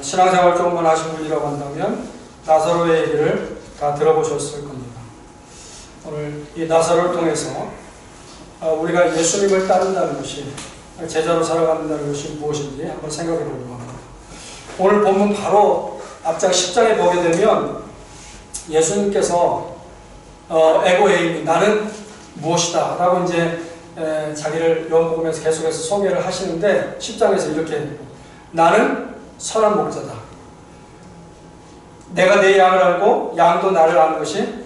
신앙생활 조금만 하신 분이라고 한다면 나사로의 얘기를 다 들어보셨을 겁니다. 오늘 이 나사로를 통해서 우리가 예수님을 따른다는 것이, 제자로 살아간다는 것이 무엇인지 한번 생각해 보려고 합니다. 오늘 본문 바로 앞장 10장에 보게 되면 예수님께서 에고에이미, 나는 무엇이다 라고 이제 자기를 요한복음에서 계속해서 소개를 하시는데 10장에서 이렇게, 나는 선한 목자다. 내가 내 양을 알고 양도 나를 아는 것이,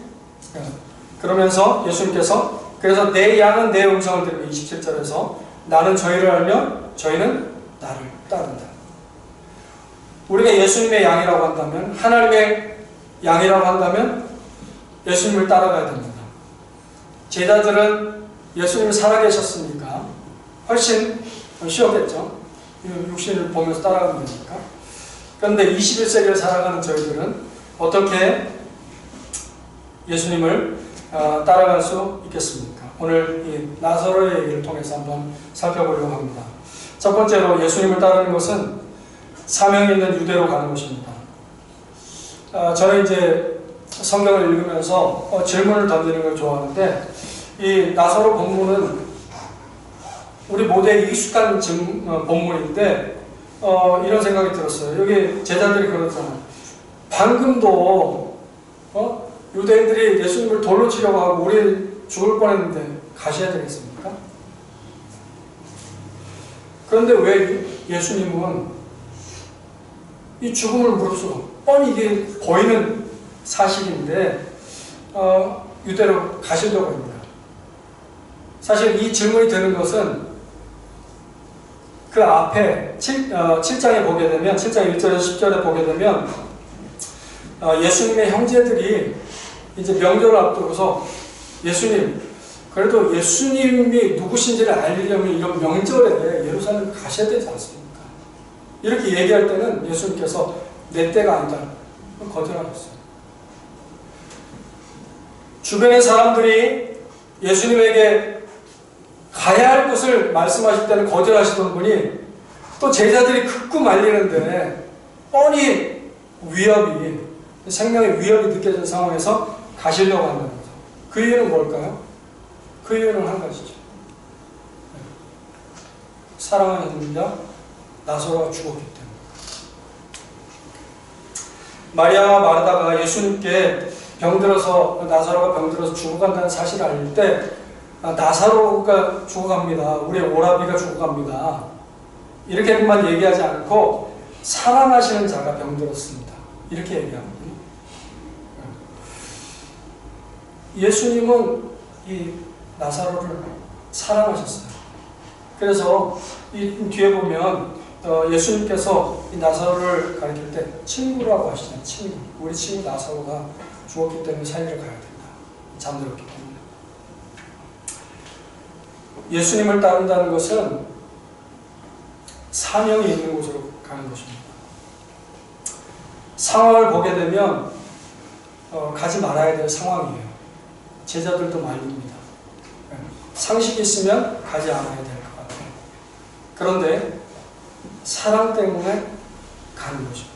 그러면서 예수님께서, 그래서 내 양은 내 음성을 들으며 27절에서 나는 저희를 알며 저희는 나를 따른다. 우리가 예수님의 양이라고 한다면, 하나님의 양이라고 한다면 예수님을 따라가야 됩니다. 제자들은 예수님이 살아계셨으니까 훨씬 쉬웠겠죠. 육신을 보면서 따라가면 되니까. 그런데 21세기를 살아가는 저희들은 어떻게 예수님을 따라갈 수 있겠습니까? 오늘 이 나사로의 얘기를 통해서 한번 살펴보려고 합니다. 첫 번째로 예수님을 따르는 것은 사명 있는 유대로 가는 것입니다. 저는 이제 성경을 읽으면서 질문을 던지는 걸 좋아하는데, 이 나사로 본문은 우리 모두에 익숙한 본문인데 이런 생각이 들었어요. 여기 제자들이 그러잖아요. 방금도 유대인들이 예수님을 돌로 치려고 하고 우리 죽을 뻔했는데 가셔야 되겠습니까? 그런데 왜 예수님은 이 죽음을 무릅쓰고, 뻔히 이게 보이는 사실인데 유대로 가시려고 합니다. 사실 이 질문이 드는 것은 그 앞에 7장에 보게 되면, 7장 1절에서 10절에 보게 되면 예수님의 형제들이 이제 명절을 앞두고서 예수님, 그래도 예수님이 누구신지를 알리려면 이런 명절에 예루살렘 가셔야 되지 않습니까? 이렇게 얘기할 때는 예수님께서 내 때가 아니다 거절하셨어요. 주변의 사람들이 예수님에게 가야 할 곳을 말씀하실 때는 거절하시던 분이 또 제자들이 극구 말리는데 뻔히 위협이, 생명의 위협이 느껴진 상황에서 가시려고 한다는 거죠. 그 이유는 뭘까요? 그 이유는 한 가지죠. 사랑하는 자 나사로가 죽었기 때문에. 마리아와 마르다가 예수님께 병들어서, 나사로가 병들어서 죽어간다는 사실을 알릴 때 나사로가 죽어갑니다, 우리의 오라비가 죽어갑니다, 이렇게만 얘기하지 않고 사랑하시는 자가 병들었습니다 이렇게 얘기합니다. 예수님은 이 나사로를 사랑하셨어요. 그래서 이 뒤에 보면 예수님께서 이 나사로를 가리킬 때 친구라고 하시잖아요. 친구. 우리 친구 나사로가 죽었기 때문에 살리러 가야 된다. 잠들었기 때문에. 예수님을 따른다는 것은 사명이 있는 곳으로 가는 것입니다. 상황을 보게 되면 가지 말아야 될 상황이에요. 제자들도 말립니다. 상식이 있으면 가지 않아야 될 것 같아요. 그런데 사랑 때문에 가는 것입니다.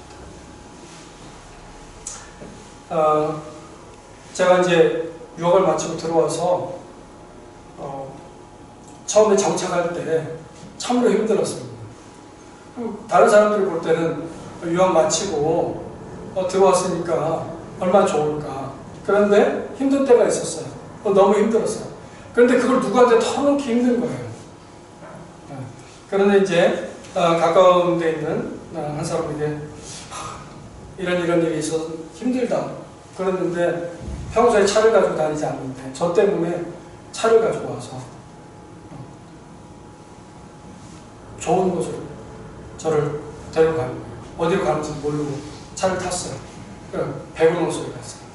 제가 이제 유학을 마치고 들어와서 처음에 정착할 때 참으로 힘들었습니다. 다른 사람들이 볼 때는 유학 마치고 들어왔으니까 얼마나 좋을까. 그런데 힘든 때가 있었어요. 너무 힘들었어요. 그런데 그걸 누구한테 털어놓기 힘든 거예요. 그런데 이제 가까운 데 있는 한 사람에게 이런 일이 있어서 힘들다 그랬는데, 평소에 차를 가지고 다니지 않는데 저 때문에 차를 가지고 와서 좋은 곳으로 저를 데려가는 거예요. 어디로 가는지 모르고 차를 탔어요. 100원 호수에 갔어요.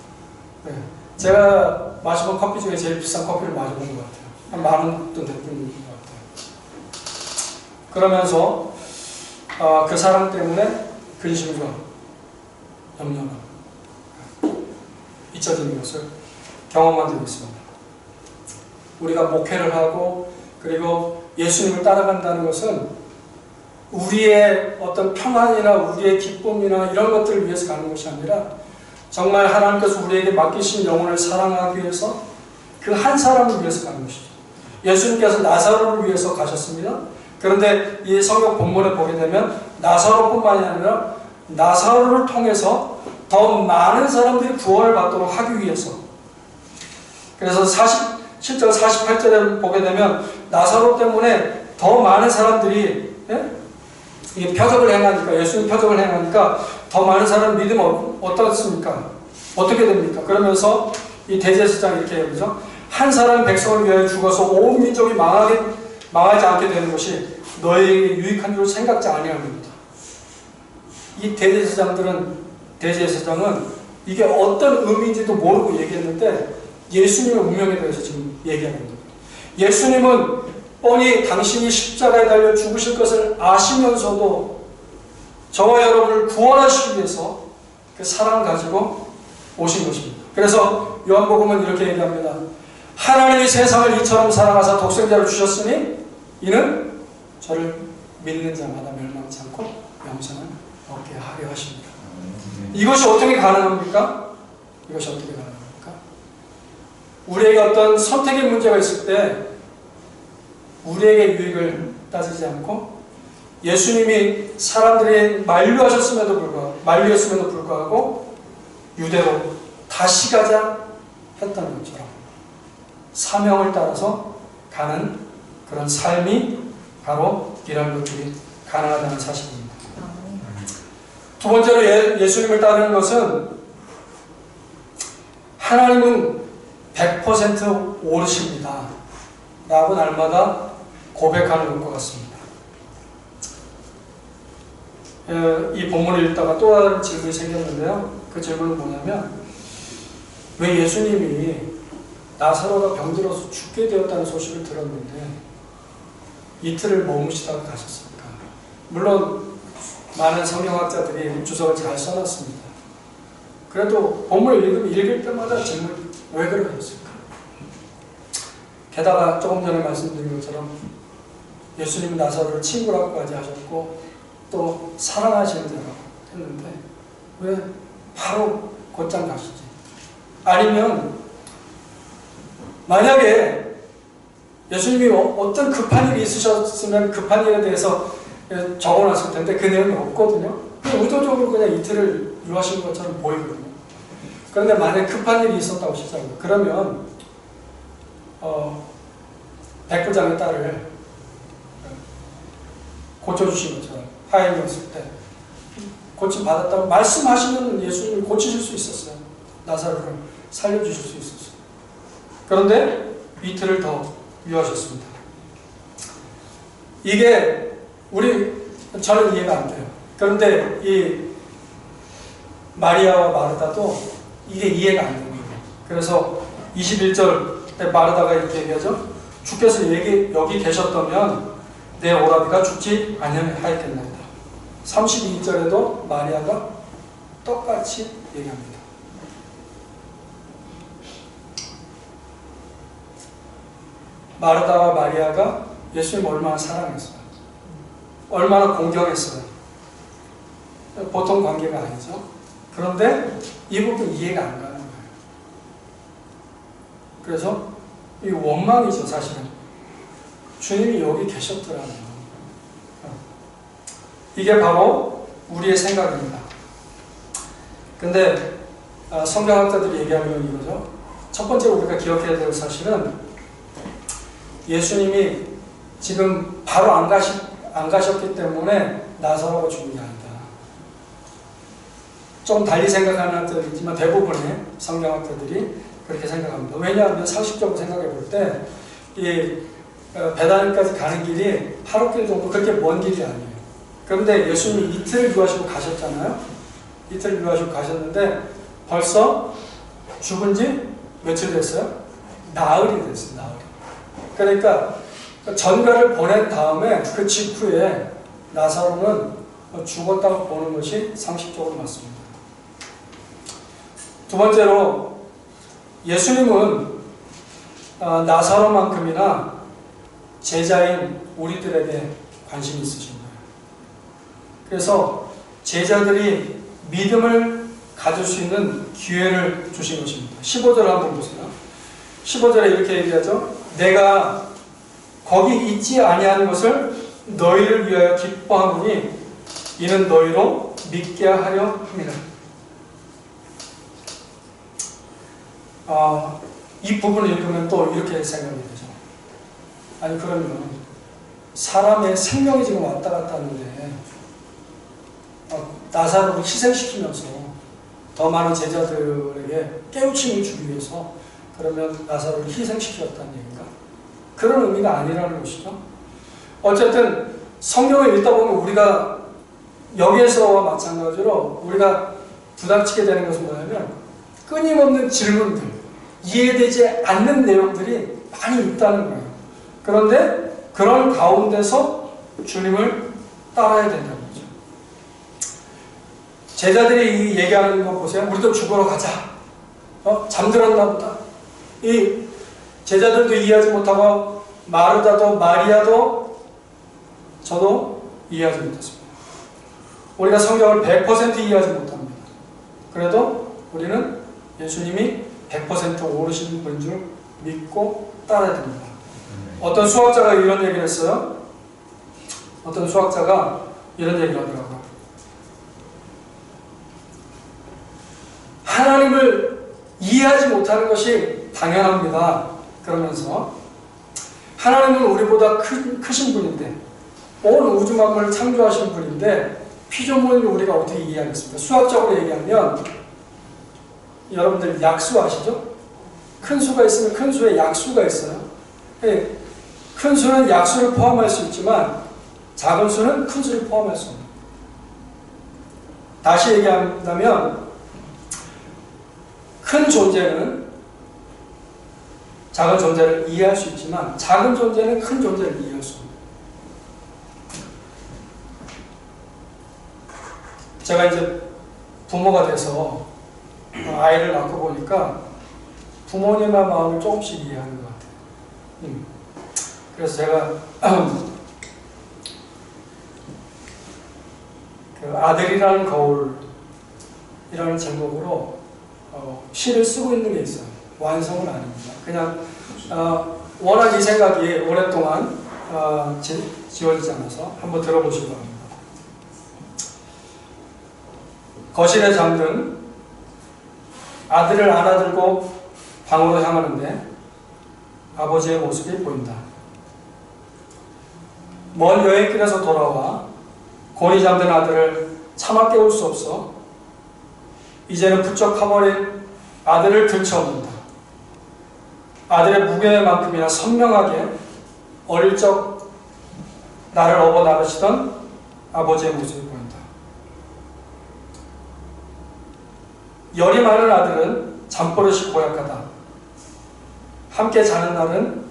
네. 제가 마셔본 커피 중에 제일 비싼 커피를 마셔본 것 같아요. 한 10,000원도 됐던 것 같아요. 그러면서 그 사람 때문에 근심과 염려가 잊혀지는 것을 경험한 적이 있습니다. 우리가 목회를 하고 그리고 예수님을 따라간다는 것은 우리의 어떤 평안이나 우리의 기쁨이나 이런 것들을 위해서 가는 것이 아니라 정말 하나님께서 우리에게 맡기신 영혼을 사랑하기 위해서 그 한 사람을 위해서 가는 것이죠. 예수님께서 나사로를 위해서 가셨습니다. 그런데 이 성경 본문에 보게 되면 나사로뿐만이 아니라 나사로를 통해서 더 많은 사람들이 구원을 받도록 하기 위해서, 그래서 47절 48절에 보게 되면 나사로 때문에 더 많은 사람들이 이 표적을 행하니까, 예수님 표적을 행하니까 더 많은 사람 믿음 어떻습니까? 어떻게 됩니까? 그러면서 이 대제사장이 이렇게 얘기하죠. 한 사람 백성을 위하여 죽어서 온 민족이 망하지 않게 되는 것이 너희에게 유익한 줄 생각지 아니합니다. 이 대제사장은 이게 어떤 의미인지도 모르고 얘기했는데 예수님의 운명에 대해서 지금 얘기하는 겁니다. 예수님은 뻔히 당신이 십자가에 달려 죽으실 것을 아시면서도 저와 여러분을 구원하시기 위해서 그 사랑을 가지고 오신 것입니다. 그래서 요한복음은 이렇게 얘기합니다. 하나님이 세상을 이처럼 사랑하사 독생자를 주셨으니 이는 저를 믿는 자마다 멸망치 않고 영생을 얻게 하려 하십니다. 이것이 어떻게 가능합니까? 이것이 어떻게 가능합니까? 우리에게 어떤 선택의 문제가 있을 때 우리에게 유익을 따지지 않고 예수님이 사람들이 만류였음에도 불구하고 유대로 다시 가자 했다는 것처럼 사명을 따라서 가는 그런 삶이 바로 이런 것들이 가능하다는 사실입니다. 두 번째로 예수님을 따르는 것은 하나님은 100% 옳으십니다 라고 날마다 고백하는 것과 같습니다. 이 본문을 읽다가 또 다른 질문이 생겼는데요. 그 질문은 뭐냐면 왜 예수님이 나사로가 병들어서 죽게 되었다는 소식을 들었는데 이틀을 머무시다가 가셨습니까? 물론 많은 성경학자들이 주석을 잘 써놨습니다. 그래도 본문을 읽을 때마다 질문, 왜 그러셨을까? 게다가 조금 전에 말씀드린 것처럼 예수님은 나사로를 친구라고까지 하셨고 또 사랑하시는 자라고 했는데 왜 바로 곧장 가시지? 아니면 만약에 예수님이 어떤 급한 일이 있으셨으면 급한 일에 대해서 적어놨을 텐데 그 내용이 없거든요. 의도적으로 그냥 이틀을 유하신 것처럼 보이거든요. 그런데 만약에 급한 일이 있었다고 치자고요. 그러면 백부장의 딸을 고쳐주신 것처럼 하인이었을 때 고침 받았다고 말씀하시면 예수님이 고치실 수 있었어요. 나사로를 살려주실 수 있었어요. 그런데 이틀을 더 유하셨습니다. 이게 저는 이해가 안 돼요. 그런데 이 마리아와 마르다도 이게 이해가 안 됩니다. 그래서 21절에 마르다가 이렇게 얘기하죠. 주께서 여기 계셨다면 내 오라비가 죽지 아니하였겠나이다. 32절에도 마리아가 똑같이 얘기합니다. 마르다와 마리아가 예수님 얼마나 사랑했어요. 얼마나 공경했어요. 보통 관계가 아니죠. 그런데 이 부분 이해가 안 가는 거예요. 그래서 이 원망이죠, 사실은. 주님이 여기 계셨더라고요. 이게 바로 우리의 생각입니다. 근데 성경학자들이 얘기하는 건 이거죠. 첫 번째로 우리가 기억해야 될 사실은 예수님이 지금 바로 안 가셨기 때문에 나사로가 죽은 게 아니다. 좀 달리 생각하는 학자들이 있지만 대부분의 성경학자들이 그렇게 생각합니다. 왜냐하면 상식적으로 생각해 볼 때 이 베다니까지 가는 길이 하루길 정도 그렇게 먼 길이 아니에요. 그런데 예수님이 이틀을 유하시고 가셨잖아요. 이틀을 유하시고 가셨는데 벌써 죽은 지 며칠 됐어요? 나흘이 됐어요. 나흘. 그러니까 전가를 보낸 다음에 그 직후에 나사로는 죽었다고 보는 것이 상식적으로 맞습니다. 두 번째로 예수님은 나사로만큼이나 제자인 우리들에게 관심이 있으신 거예요. 그래서 제자들이 믿음을 가질 수 있는 기회를 주신 것입니다. 15절 한번 보세요. 15절에 이렇게 얘기하죠. 내가 거기 있지 아니한 것을 너희를 위하여 기뻐하노니 이는 너희로 믿게 하려 함이라. 이 부분을 읽으면 또 이렇게 생각이 되죠. 아니 그러면 사람의 생명이 지금 왔다 갔다 하는데 나사로를 희생시키면서 더 많은 제자들에게 깨우침을 주기 위해서 그러면 나사로를 희생시켰다는 얘기인가? 그런 의미가 아니라는 것이죠. 어쨌든 성경을 읽다 보면 우리가 여기에서와 마찬가지로 우리가 부닥치게 되는 것은 뭐냐면 끊임없는 질문들, 이해되지 않는 내용들이 많이 있다는 거예요. 그런데 그런 가운데서 주님을 따라야 된다는 거죠. 제자들이 얘기하는 거 보세요. 우리도 죽으러 가자. 잠들었나 보다. 이 제자들도 이해하지 못하고 마르다도 마리아도 저도 이해하지 못했습니다. 우리가 성경을 100% 이해하지 못합니다. 그래도 우리는 예수님이 100% 오르신 분인 줄 믿고 따라야 됩니다. 어떤 수학자가 이런 얘기를 했어요. 어떤 수학자가 이런 얘기를 하더라고요. 하나님을 이해하지 못하는 것이 당연합니다. 그러면서 하나님은 우리보다 크신 분인데 온 우주 만물을 창조하신 분인데 피조물을 우리가 어떻게 이해하겠습니까? 수학적으로 얘기하면 여러분들 약수 아시죠? 큰 수가 있으면 큰 수에 약수가 있어요. 큰 수는 약수를 포함할 수 있지만 작은 수는 큰 수를 포함할 수 없습니다. 다시 얘기한다면 큰 존재는 작은 존재를 이해할 수 있지만 작은 존재는 큰 존재를 이해할 수 없습니다. 제가 이제 부모가 돼서 아이를 낳고 보니까 부모님의 마음을 조금씩 이해하는 것 같아요. 그래서 제가 그 아들이라는 거울이라는 제목으로 시를 쓰고 있는 게 있어요. 완성은 아닙니다. 그냥 워낙 이 생각이 오랫동안 지워지지 않아서 한번 들어보시기 바랍니다. 거실에 잠든 아들을 안아들고 방으로 향하는데 아버지의 모습이 보인다. 먼 여행길에서 돌아와 곤히 잠든 아들을 차마 깨울 수 없어 이제는 부쩍 커버린 아들을 들쳐온다. 아들의 무게만큼이나 선명하게 어릴 적 나를 업어 나르시던 아버지의 모습이 보인다. 열이 많은 아들은 잠버릇이 고약하다. 함께 자는 날은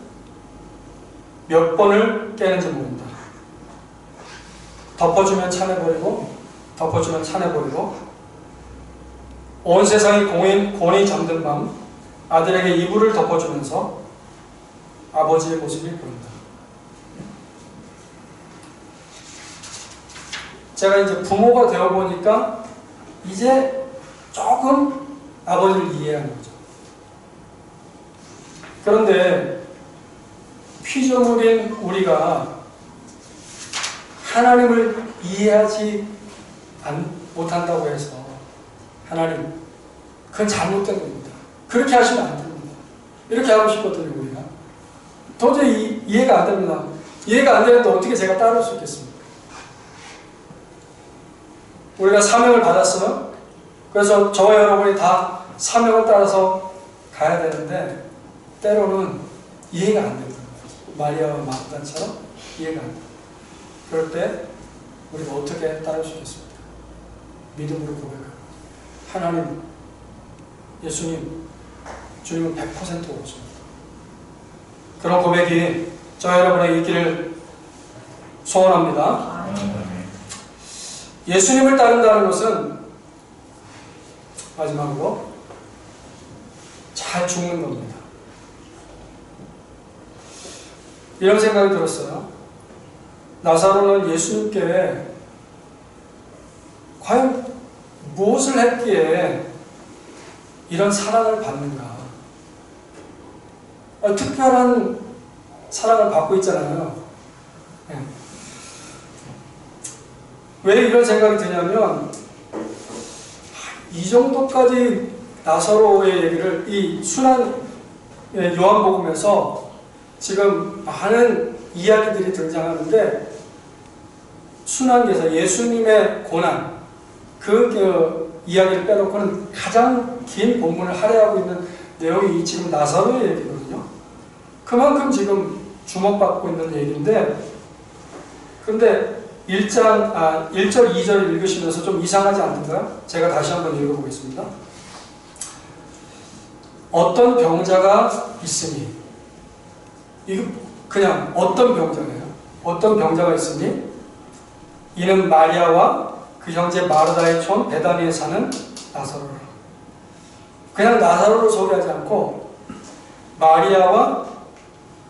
몇 번을 깨는지 모른다. 덮어주면 차내버리고 덮어주면 차내버리고 온 세상이 곤히 잠든 밤 아들에게 이불을 덮어주면서 아버지의 모습이 보인다. 제가 이제 부모가 되어보니까 이제 조금 아버지를 이해하는 거죠. 그런데 피조물인 우리가 하나님을 이해하지 못한다고 해서 하나님, 그건 잘못된 겁니다. 그렇게 하시면 안 됩니다. 이렇게 하고 싶거든요, 우리가. 도저히 이해가 안 됩니다. 이해가 안 되는데 어떻게 제가 따를 수 있겠습니까? 우리가 사명을 받았어요. 그래서 저와 여러분이 다 사명을 따라서 가야 되는데 때로는 이해가 안 됩니다. 마리아와 마르다처럼 이해가 안 됩니다. 그럴 때 우리가 어떻게 따를 수 있겠습니까? 믿음으로 고백합니다. 하나님, 예수님, 주님은 100% 오십니다. 그런 고백이 저 여러분의 있기를 소원합니다. 예수님을 따른다는 것은 마지막으로 잘 죽는 겁니다. 이런 생각이 들었어요. 나사로는 예수님께 과연 무엇을 했기에 이런 사랑을 받는가? 특별한 사랑을 받고 있잖아요. 네. 왜 이런 생각이 드냐면 이 정도까지 나사로의 얘기를 이 순환 요한복음에서 지금 많은 이야기들이 등장하는데 순환계사 예수님의 고난 그 이야기를 빼놓고는 가장 긴 본문을 할애하고 있는 내용이 지금 나사로의 얘기거든요. 그만큼 지금 주목받고 있는 얘기인데 그런데 1절 2절 읽으시면서 좀 이상하지 않던가요? 제가 다시 한번 읽어보겠습니다. 어떤 병자가 있으니 이거 그냥 어떤 병자예요? 어떤 병자가 있으니 이는 마리아와 그 형제 마르다의 촌 베다니에 사는 나사로라. 그냥 나사로를 소개하지 않고 마리아와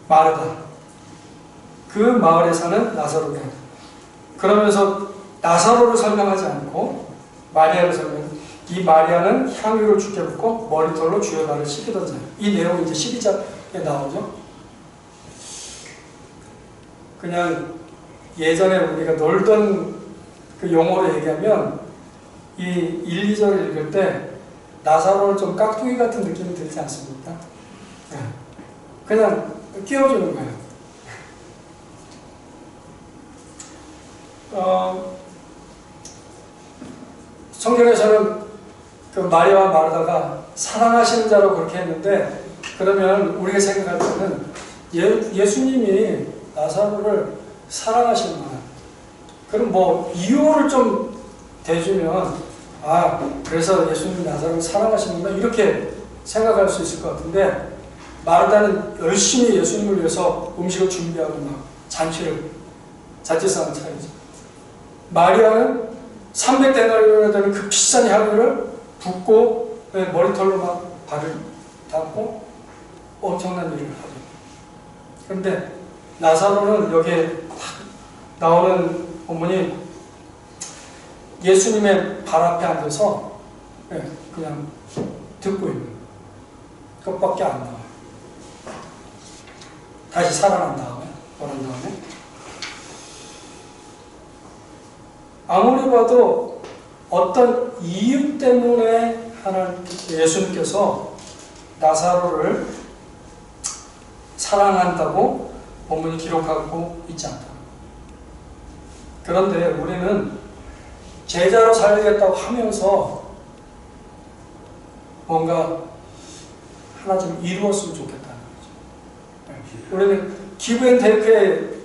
마르다 그 마을에 사는 나사로다. 그러면서 나사로를 설명하지 않고 마리아를 설명해. 이 마리아는 향유를 주께 붓고 머리털로 주의 발을 씻기던 자예요. 이 내용이 이제 12장에 나오죠. 그냥 예전에 우리가 놀던 그 용어로 얘기하면 이 1, 2절을 읽을 때 나사로는 좀 깍두기 같은 느낌이 들지 않습니까? 그냥 끼워주는 거예요. 성경에서는 그 마리아와 마르다가 사랑하시는 자로 그렇게 했는데 그러면 우리가 생각할 때는 예수님이 나사로를 사랑하시는 거야. 그럼 뭐 이유를 좀 대주면 그래서 예수님이 나사로를 사랑하시는구나 이렇게 생각할 수 있을 것 같은데 마르다는 열심히 예수님을 위해서 음식을 준비하고 막 자취상을 차리죠. 마리아는 300데나리온에 되는 그 비싼 향유를 붓고 머리털로 막 발을 닦고 엄청난 일을 하죠. 그런데 나사로는 여기에 나오는 본문이 예수님의 발 앞에 앉아서 그냥 듣고 있는 것밖에 안 나와요. 다시 살아난 다음에 오른 다음에 아무리 봐도 어떤 이유 때문에 예수님께서 나사로를 사랑한다고 본문이 기록하고 있지 않다. 그런데 우리는 제자로 살겠다고 하면서 뭔가 하나 좀 이루었으면 좋겠다는 거죠. 우리는 기브앤테이크에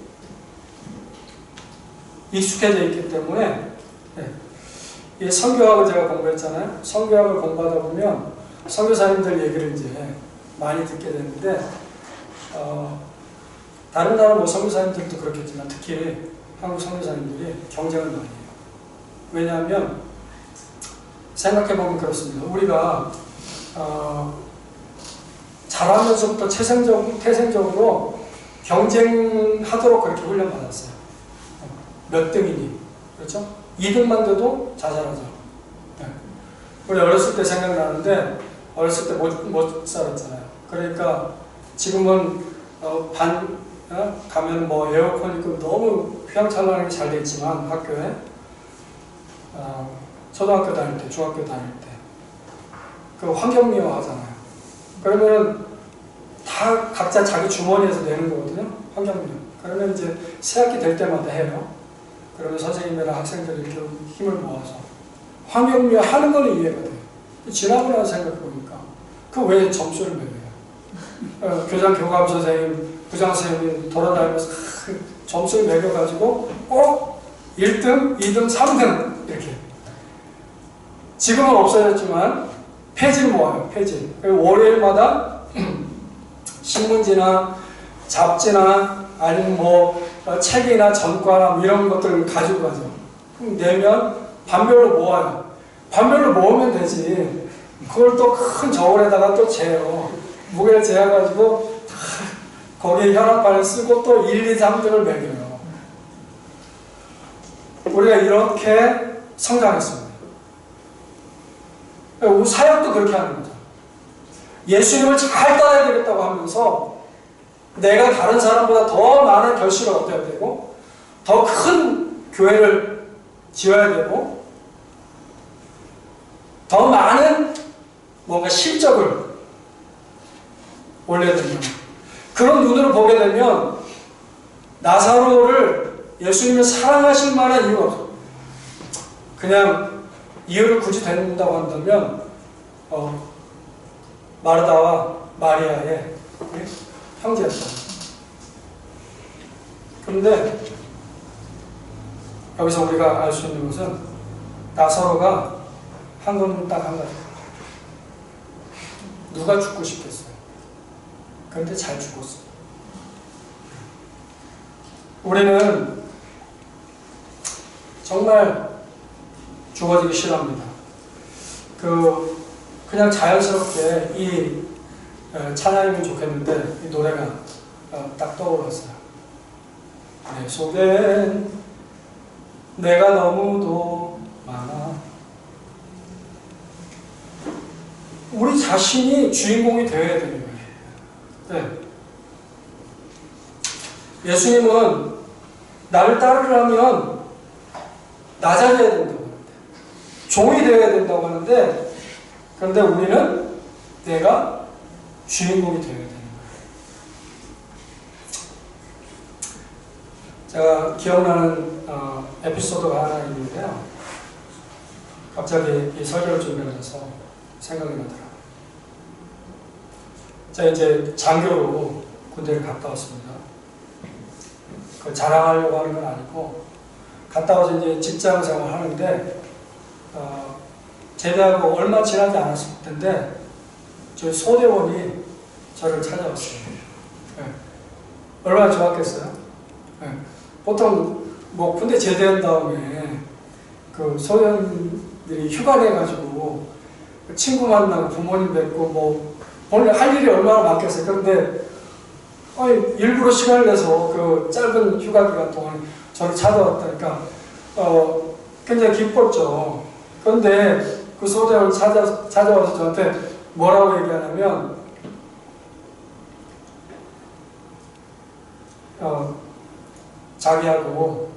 익숙해져 있기 때문에 이 선교학을 제가 공부했잖아요. 선교학을 공부하다 보면 선교사님들 얘기를 이제 많이 듣게 되는데 다른 나라 뭐 선교사님들도 그렇겠지만 특히 한국 선교사님들이 경쟁을 많이 해요. 왜냐하면 생각해보면 그렇습니다. 우리가 자라면서부터 태생적으로 경쟁하도록 그렇게 훈련받았어요. 몇 등이니, 그렇죠? 2등만 돼도 자살하죠. 우리 어렸을 때 생각나는데 어렸을 때 못 살았잖아요. 그러니까 지금은 가면 뭐 에어컨 있고 너무 휘황찬란하게 잘 돼 있지만 학교에 초등학교 다닐 때, 중학교 다닐 때 그 환경미화 하잖아요. 그러면 다 각자 자기 주머니에서 내는 거거든요. 환경미화. 그러면 이제 새학기 될 때마다 해요. 그러면 선생님이랑 학생들이 이렇게 힘을 모아서 환경미화 하는 건 이해가 돼요. 지나고 나서 생각해보니까 그 왜 점수를 매겨요? 교장 교감 선생님, 부장 선생님이 돌아다니면서 점수를 매겨가지고 1등, 2등, 3등 이렇게. 지금은 없어졌지만 폐지를 모아요. 폐지. 월요일마다 신문지나 잡지나 아니면 뭐 책이나 전과나 이런 것들을 가지고 가죠. 그럼 내면 반별로 모아요. 반별로 모으면 되지. 그걸 또 큰 저울에다가 또 재요. 무게를 재어가지고 거기에 혈압판을 쓰고 또 1, 2, 3등을 매겨요. 우리가 이렇게 성장했습니다. 사역도 그렇게 하는 거죠. 예수님을 잘 따라야 되겠다고 하면서 내가 다른 사람보다 더 많은 결실을 얻어야 되고 더 큰 교회를 지어야 되고 더 많은 뭔가 실적을 올려야 된다. 그런 눈으로 보게 되면 나사로를 예수님이 사랑하실 만한 이유가 없어요. 그냥 이유를 굳이 댄다고 한다면 마르다와 마리아의 형제였다. 그런데 여기서 우리가 알 수 있는 것은 나사로가 한 건 딱 한 가지. 누가 죽고 싶겠어요? 그런데 잘 죽었어요. 우리는 정말 죽어지기 싫어합니다. 그냥 자연스럽게 이 찬양이면 좋겠는데 이 노래가 딱 떠올랐어요. 내 속엔 내가 너무도 많아. 우리 자신이 주인공이 되어야 되는 거예요. 네. 예수님은 나를 따르려면 낮아져야 된다고 하는데, 종이 되어야 된다고 하는데, 그런데 우리는 내가 주인공이 되어야 되는 거예요. 제가 기억나는 에피소드가 하나 있는데요. 갑자기 이 설교를 준비하면서 생각이 나더라고요. 제가 이제 장교로 군대를 갔다 왔습니다. 그걸 자랑하려고 하는 건 아니고, 갔다 와서 이제 직장 생활 하는데, 제대하고 얼마 지나지 않았을 텐데, 저희 소대원이 저를 찾아왔어요. 네. 얼마나 좋았겠어요? 네. 보통, 뭐, 군대 제대한 다음에, 그 소대원들이 휴가 내가지고, 친구 만나고 부모님 뵙고, 뭐, 오늘 할 일이 얼마나 많겠어요. 그런데, 일부러 시간을 내서 그 짧은 휴가 기간 동안 저를 찾아왔다니까, 굉장히 기뻤죠. 그런데 그 소대원 찾아와서 저한테 뭐라고 얘기하냐면, 자기하고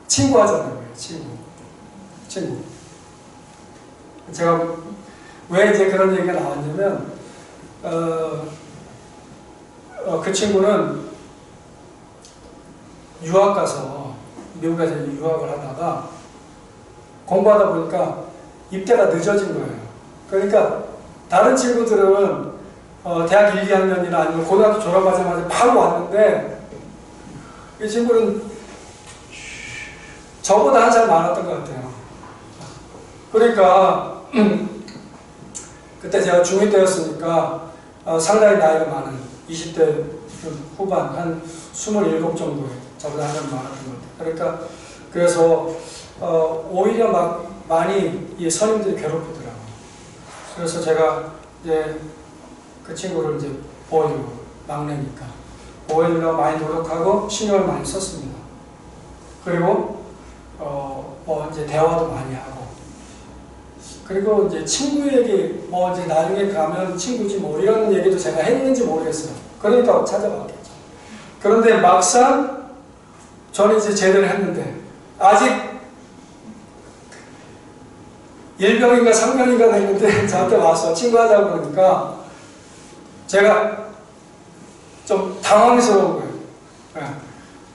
친구 하자는 거예요. 친구. 제가 왜 이제 그런 얘기가 나왔냐면, 그 친구는 유학 가서 미국에서 유학을 하다가 공부하다 보니까 입대가 늦어진 거예요. 그러니까 다른 친구들은 대학 1, 2학년이나 아니면 고등학교 졸업하자마자 바로 왔는데 이 친구는 저보다 한 살 많았던 것 같아요. 그러니까 그때 제가 중2 때였으니까 상당히 나이가 많은 20대 후반 한 27 정도에 저보다 한 살 많았던 것 같아요. 그러니까 그래서 오히려 막 많이 이 선임들이 괴롭히더라고요. 그래서 제가 이제 그 친구를 이제 보호해주고 막내니까 보호해주려고 많이 노력하고 신경을 많이 썼습니다. 그리고 뭐 이제 대화도 많이 하고, 그리고 이제 친구에게 뭐 이제 나중에 가면 친구지 뭐 이런 얘기도 제가 했는지 모르겠어요. 그러니까 찾아봤겠죠. 그런데 막상 저는 이제 제대를 했는데 아직 1병인가 3병인가 됐는데 저한테 와서 친구하자고 그러니까 제가 좀 당황스러운 거예요. 네,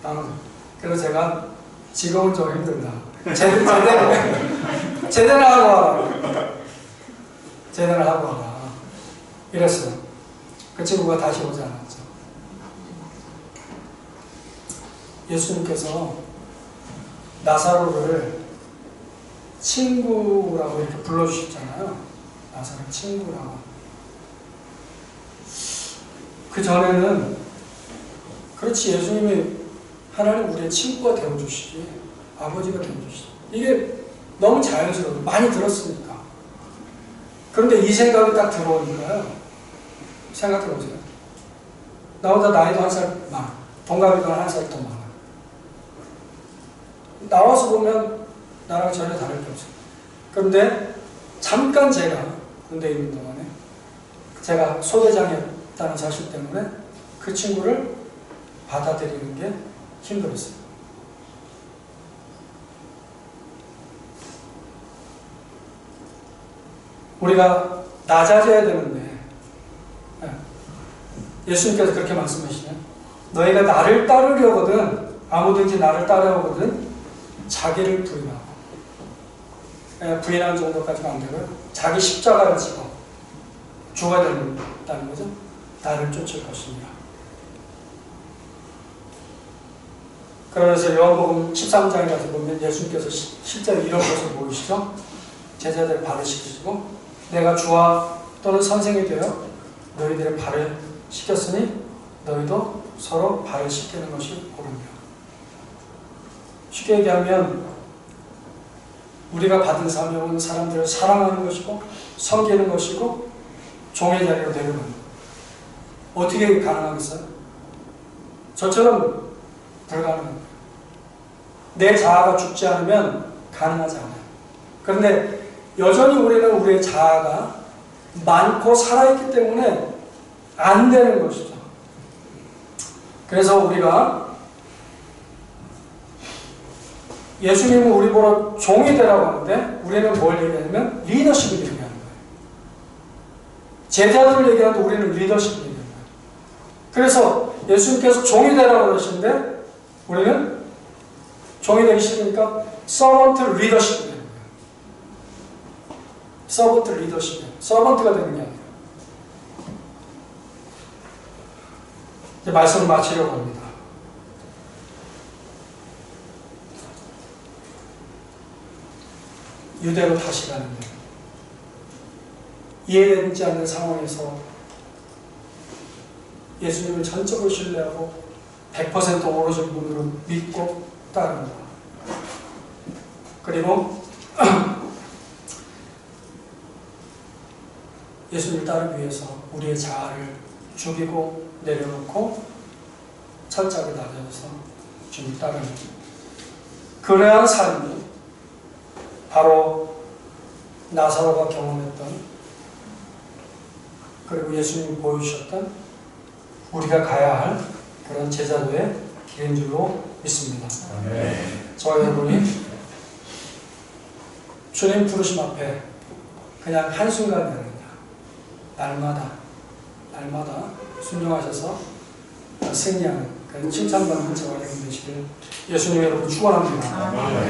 당황스러워. 그래서 제가 지금은 좀 힘들다. 제대로 하고 와라. 제대로 하고 와라. 이랬어요. 그 친구가 다시 오지 않았죠. 예수님께서 나사로를 친구라고 이렇게 불러주셨잖아요. 나사로 친구라고. 그 전에는 그렇지, 예수님이 하나님 우리의 친구가 되어주시지, 아버지가 되어주시지, 이게 너무 자연스러워요. 많이 들었으니까. 그런데 이 생각이 딱 들어오니까요. 생각해보세요. 나보다 나이도 한 살 많아. 동갑이건 한 살 더 많아. 나와서 보면 나랑 전혀 다를 게 없어요. 그런데 잠깐 제가 군대에 있는 동안에 제가 소대장이었다는 사실 때문에 그 친구를 받아들이는 게 힘들었어요. 우리가 낮아져야 되는데 예수님께서 그렇게 말씀하시네요. 너희가 나를 따르려거든 아무든지 나를 따르려거든 자기를 부인하고 부인하는 정도까지는 안 되고요. 자기 십자가를 지고 죽어야 된다는 거죠. 나를 쫓을 것이니라. 그러면서 요한복음 13장에 가서 보면 예수님께서 실제로 이런 것을 보이시죠. 제자들의 발을 씻기시고 내가 주와 또는 선생이 되어 너희들의 발을 씻겼으니 너희도 서로 발을 씻기는 것이 옳으며. 쉽게 얘기하면 우리가 받은 사명은 사람들을 사랑하는 것이고 섬기는 것이고 종의 자리로 내려가는 것. 어떻게 가능하겠어요? 저처럼 불가능한 거예요. 내 자아가 죽지 않으면 가능하지 않아요. 그런데 여전히 우리는 우리의 자아가 많고 살아있기 때문에 안 되는 것이죠. 그래서 우리가 예수님은 우리 보러 종이 되라고 하는데 우리는 뭘 얘기하냐면 리더십을 얘기하는 거예요. 제자들을 얘기하는데 우리는 리더십을 얘기하는 거예요. 그래서 예수님께서 종이 되라고 그러시는데 우리는 종이 되기 싫으니까 서번트 리더십을 얘기하는 거예요. 서번트 리더십. 서번트가 되는 게 아니에요. 이제 말씀을 마치려고 합니다. 유대로 다시 가는데 이해되지 않는 상황에서 예수님을 전적으로 신뢰하고 100% 오로지 분으로 믿고 따릅니다. 그리고 예수님을 따르기 위해서 우리의 자아를 죽이고 내려놓고 철저하게 낮아져서 주님을 따릅니다. 그러한 삶이 바로 나사로가 경험했던 그리고 예수님이 보여주셨던 우리가 가야 할 그런 제자도의 길인 줄로 믿습니다. 저와 여러분이 주님 부르심 앞에 그냥 한순간이 아니라 날마다 순종하셔서 승리하는 그런 칭찬받는 저와 여러분 되시길 예수님 여러분 축원합니다.